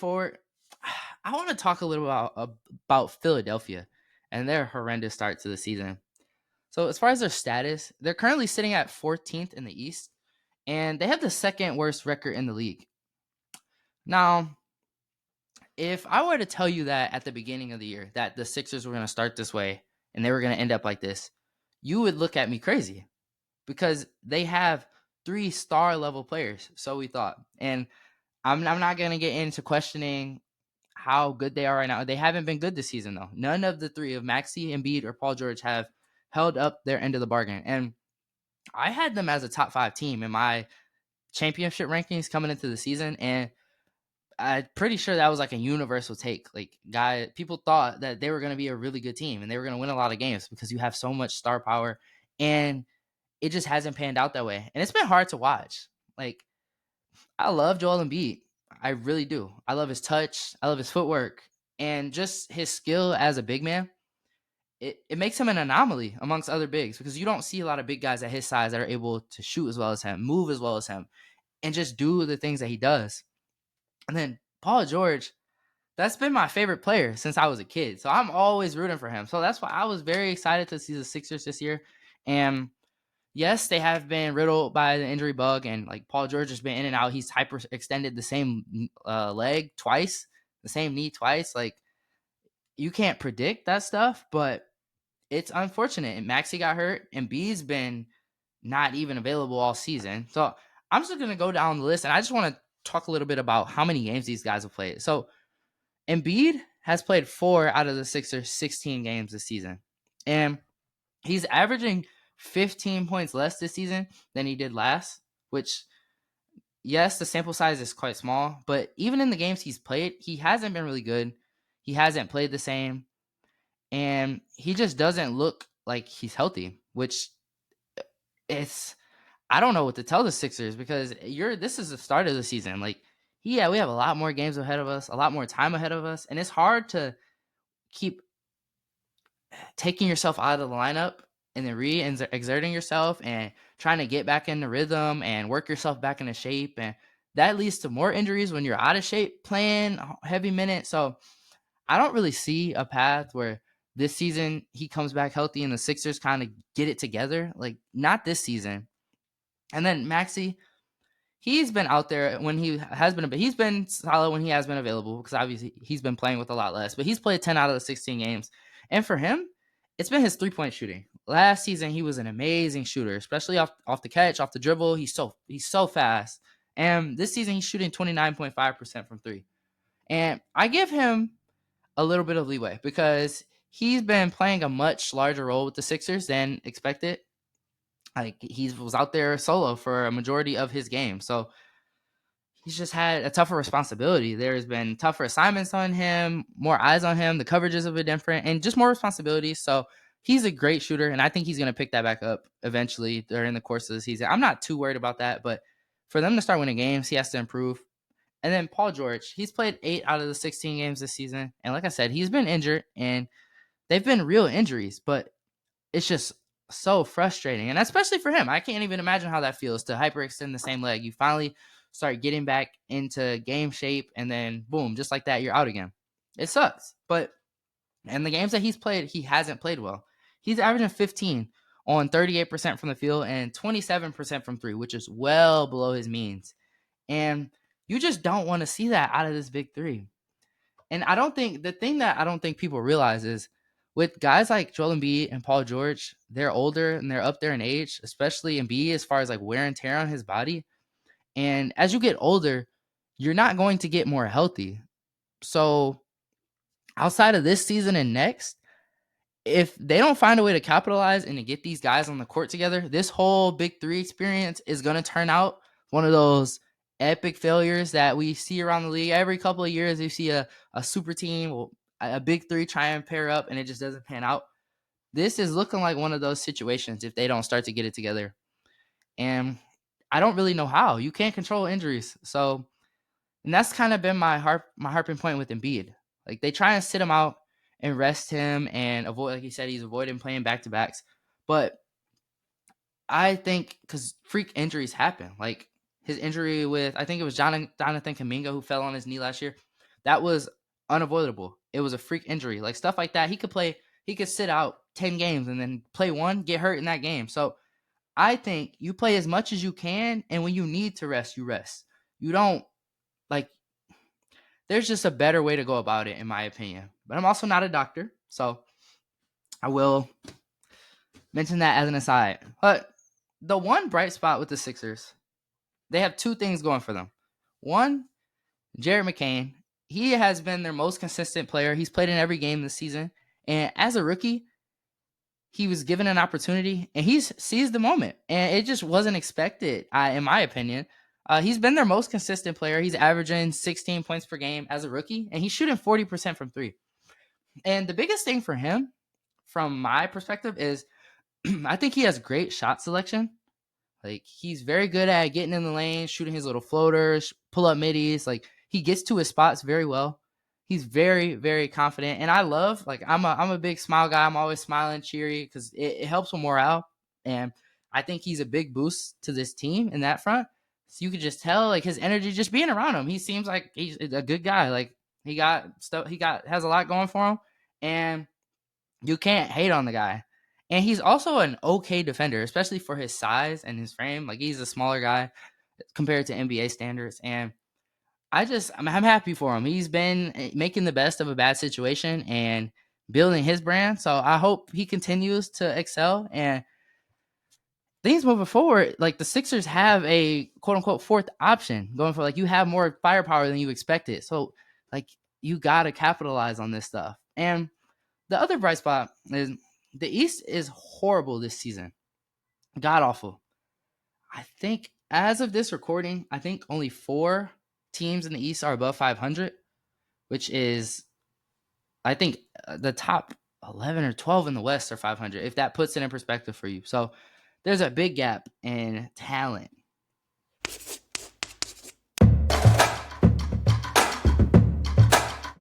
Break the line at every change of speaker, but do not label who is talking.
forward, I want to talk a little about Philadelphia and their horrendous start to the season. So as far as their status, they're currently sitting at 14th in the East, and they have the second worst record in the league. Now, if I were to tell you that at the beginning of the year that the Sixers were going to start this way and they were going to end up like this, you would look at me crazy because they have 3-star level players. So we thought. And I'm not going to get into questioning how good they are right now. They haven't been good this season, though. None of the three of Maxey, Embiid, or Paul George have held up their end of the bargain. And I had them as a top 5 team in my championship rankings coming into the season. And I'm pretty sure that was like a universal take. Like, people thought that they were going to be a really good team and they were going to win a lot of games because you have so much star power. And it just hasn't panned out that way. And it's been hard to watch. Like, I love Joel Embiid. I really do. I love his touch. I love his footwork. And just his skill as a big man, it makes him an anomaly amongst other bigs because you don't see a lot of big guys at his size that are able to shoot as well as him, move as well as him, and just do the things that he does. And then Paul George, that's been my favorite player since I was a kid. So I'm always rooting for him. So that's why I was very excited to see the Sixers this year. And yes, they have been riddled by the injury bug, and like Paul George has been in and out. He's hyperextended the same leg twice, the same knee twice. Like, you can't predict that stuff, but it's unfortunate. And Maxey got hurt, and B's been not even available all season. So I'm just gonna go down the list, and I just want to talk a little bit about how many games these guys have played. So Embiid has played 4 out of the Sixers' 16 games this season, and he's averaging 15 points less this season than he did last, which, yes, the sample size is quite small, but even in the games he's played, he hasn't been really good. He hasn't played the same, and he just doesn't look like he's healthy, which it's, I don't know what to tell the Sixers because this is the start of the season. Like, yeah, we have a lot more games ahead of us, a lot more time ahead of us, and it's hard to keep taking yourself out of the lineup and then exerting yourself and trying to get back in the rhythm and work yourself back into shape. And that leads to more injuries when you're out of shape playing heavy minutes. So I don't really see a path where this season he comes back healthy and the Sixers kind of get it together. Like, not this season. And then Maxey, he's been out there when he has been, but he's been solid when he has been available because obviously he's been playing with a lot less, but he's played 10 out of the 16 games. And for him, it's been his 3-point shooting. Last season, he was an amazing shooter, especially off the catch, off the dribble. He's so fast. And this season, he's shooting 29.5% from 3. And I give him a little bit of leeway because he's been playing a much larger role with the Sixers than expected. Like, he was out there solo for a majority of his game. So he's just had a tougher responsibility. There's been tougher assignments on him, more eyes on him. The coverages have been different and just more responsibilities. So he's a great shooter, and I think he's going to pick that back up eventually during the course of the season. I'm not too worried about that, but for them to start winning games, he has to improve. And then Paul George, he's played 8 out of the 16 games this season. And like I said, he's been injured, and they've been real injuries, but it's just so frustrating. And especially for him, I can't even imagine how that feels to hyperextend the same leg. You finally start getting back into game shape, and then boom, just like that, you're out again. It sucks. But in the games that he's played, he hasn't played well. He's averaging 15 on 38% from the field and 27% from 3, which is well below his means. And you just don't want to see that out of this big 3. And the thing that I don't think people realize is with guys like Joel Embiid and Paul George, they're older and they're up there in age, especially Embiid as far as like wear and tear on his body. And as you get older, you're not going to get more healthy. So outside of this season and next, if they don't find a way to capitalize and to get these guys on the court together, this whole big 3 experience is going to turn out one of those epic failures that we see around the league. Every couple of years, you see a super team, or a big 3 try and pair up, and it just doesn't pan out. This is looking like one of those situations if they don't start to get it together. And I don't really know how. You can't control injuries. So, and that's kind of been my harping point with Embiid. Like, they try and sit him out and rest him and avoid, like he said, he's avoiding playing back-to-backs. But I think because freak injuries happen. Like his injury with, I think it was Jonathan Kuminga who fell on his knee last year. that was unavoidable. It was a freak injury. Like stuff like that, he could sit out 10 games and then play one, get hurt in that game. So I think you play as much as you can, and when you need to rest, you rest. You don't like there's just a better way to go about it, in my opinion. But I'm also not a doctor, so I will mention that as an aside. But the one bright spot with the Sixers, they have two things going for them. One, Jared McCain. He has been their most consistent player. He's played in every game this season. And as a rookie, he was given an opportunity and he's seized the moment. And it just wasn't expected, in my opinion. He's been their most consistent player. He's averaging 16 points per game as a rookie, and he's shooting 40% from three. And the biggest thing for him, from my perspective, is I think he has great shot selection. Like, he's very good at getting in the lane, shooting his little floaters, pull up middies. Like, he gets to his spots very well. He's very, very confident. And I love, like, I'm a big smile guy. I'm always smiling, cheery, because it helps with morale. And I think he's a big boost to this team in that front. So you could just tell, like, his energy just being around him. He seems like he's a good guy. Like, has a lot going for him. And you can't hate on the guy. And he's also an okay defender, especially for his size and his frame. Like, he's a smaller guy compared to NBA standards. And I'm happy for him. He's been making the best of a bad situation and building his brand. So I hope he continues to excel. And things moving forward, like, the Sixers have a quote unquote fourth option going for, like, you have more firepower than you expected. So, like, you got to capitalize on this stuff. And the other bright spot is the East is horrible this season. God awful. I think as of this recording, I think only 4 teams in the East are above 500, which is, I think, the top 11 or 12 in the West are 500, if that puts it in perspective for you. So there's a big gap in talent